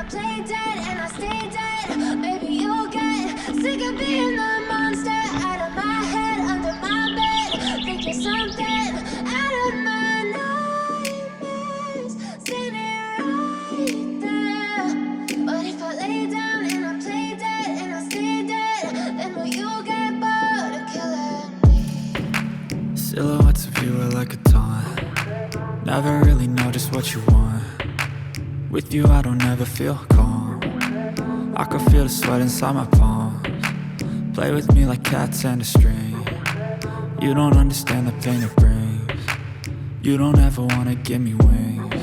play dead and I stay dead. Maybe you'll get sick of being the monster out of my head, under my bed. Think you're something out of my nightmares, standing right there. But if I lay down and I play dead and I stay dead, then will you get bored of killing me? Silhouettes of you are like a taunt. Never really know just what you want. With you I don't ever feel calm. I can feel the sweat inside my palms. Play with me like cats and a string. You don't understand the pain it brings. You don't ever wanna give me wings.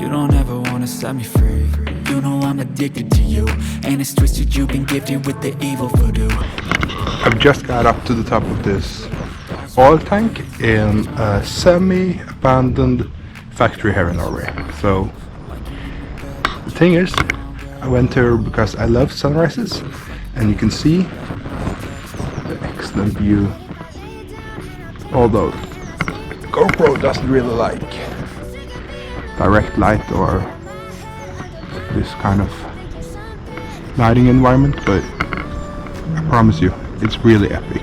You don't ever wanna set me free. You know I'm addicted to you, and it's twisted you've been gifted with the evil voodoo. I've just got up to the top of this oil tank in a semi-abandoned factory here in Norway. So the thing is, I went here because I love sunrises, and you can see the excellent view, although GoPro doesn't really like direct light or this kind of lighting environment, but I promise you it's really epic.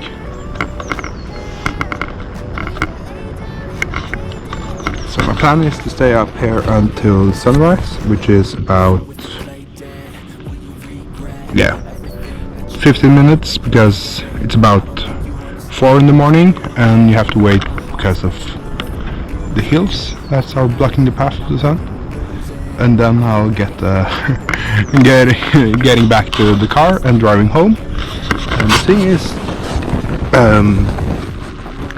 So my plan is to stay up here until sunrise, which is about 15 minutes, because it's about 4 in the morning and you have to wait because of the hills that are blocking the path to the sun. And then I'll get getting back to the car and driving home. And the thing is,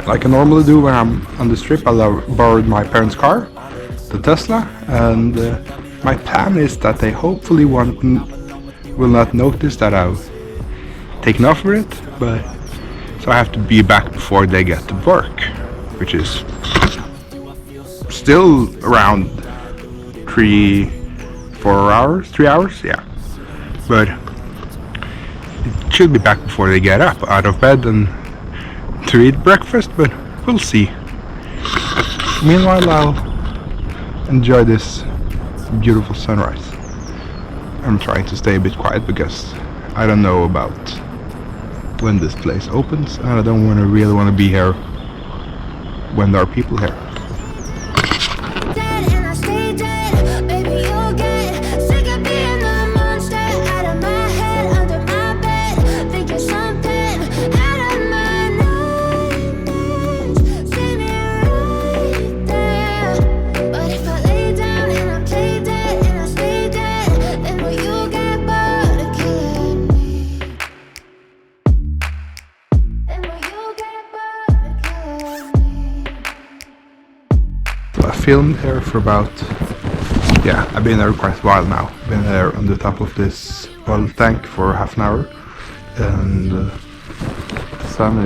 like I normally do when I'm on this trip, I borrowed my parents' car, the Tesla, and my plan is that they hopefully will not notice that I've taken off with it, but so I have to be back before they get to work, which is still around 3 hours, yeah. But it should be back before they get up out of bed and to eat breakfast, but we'll see. Meanwhile, I'll enjoy this beautiful sunrise. I'm trying to stay a bit quiet because I don't know about when this place opens, and I don't really want to be here when there are people here. I filmed here for about, I've been there quite a while now. Been there on the top of this oil tank for half an hour, and the sun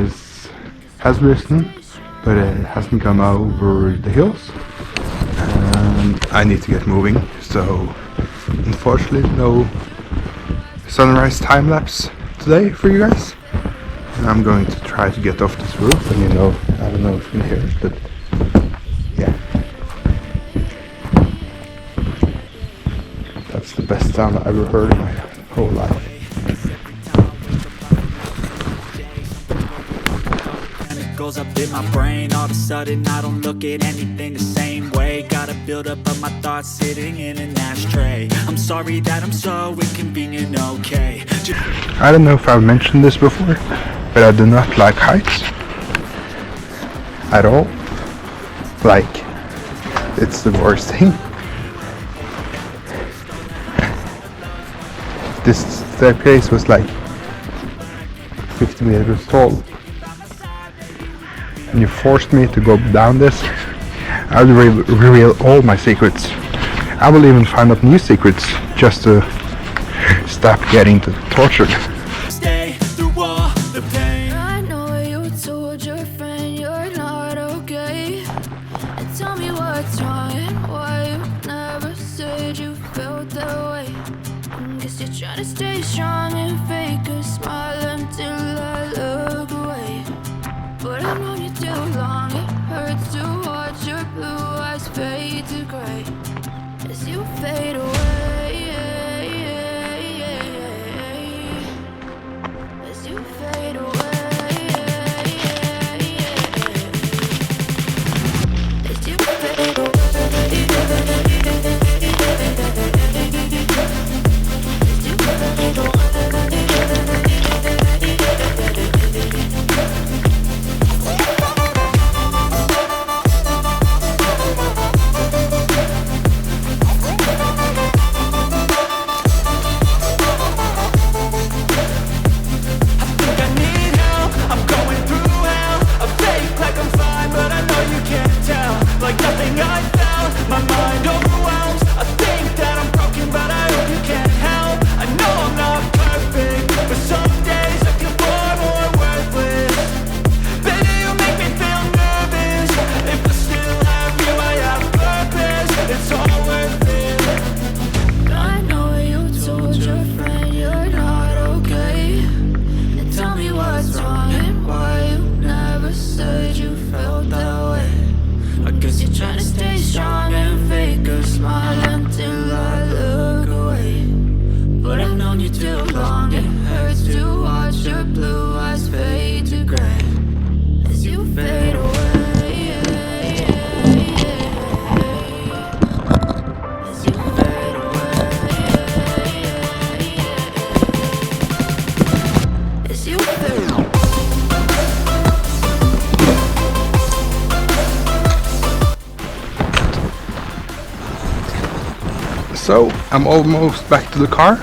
has risen, but it hasn't gone over the hills, and I need to get moving. So unfortunately no sunrise time lapse today for you guys, and I'm going to try to get off this roof, and I don't know if you can hear it, but that's the best sound I ever heard in my whole life. And it goes up in my brain, all of a sudden I don't look at anything the same way. Gotta build up of my thoughts sitting in an ashtray. I'm sorry that I'm so inconvenient, okay. I don't know if I've mentioned this before, but I do not like heights at all. Like, it's the worst thing. This staircase was like 50 meters tall, and you forced me to go down this. I will reveal all my secrets. I will even find out new secrets just to stop getting tortured. Stay through all the pain. I know you told your friend you're not okay, and tell me what's wrong and why you never said you felt that way. Guess you're trying to stay strong and fake a smile until I look away. But I've known you too long, it hurts to watch your blue eyes fade to gray as you fade away. So I'm almost back to the car,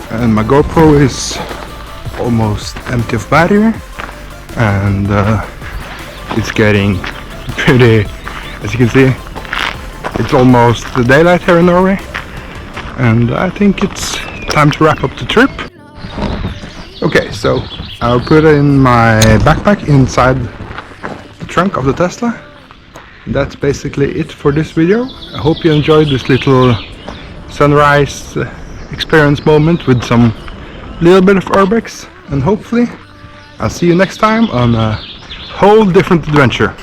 and my GoPro is almost empty of battery, and it's getting pretty, as you can see, it's almost the daylight here in Norway, and I think it's time to wrap up the trip. Okay, so I'll put in my backpack inside the trunk of the Tesla. That's basically it for this video. I hope you enjoyed this little sunrise experience moment with some little bit of Urbex, and hopefully I'll see you next time on a whole different adventure.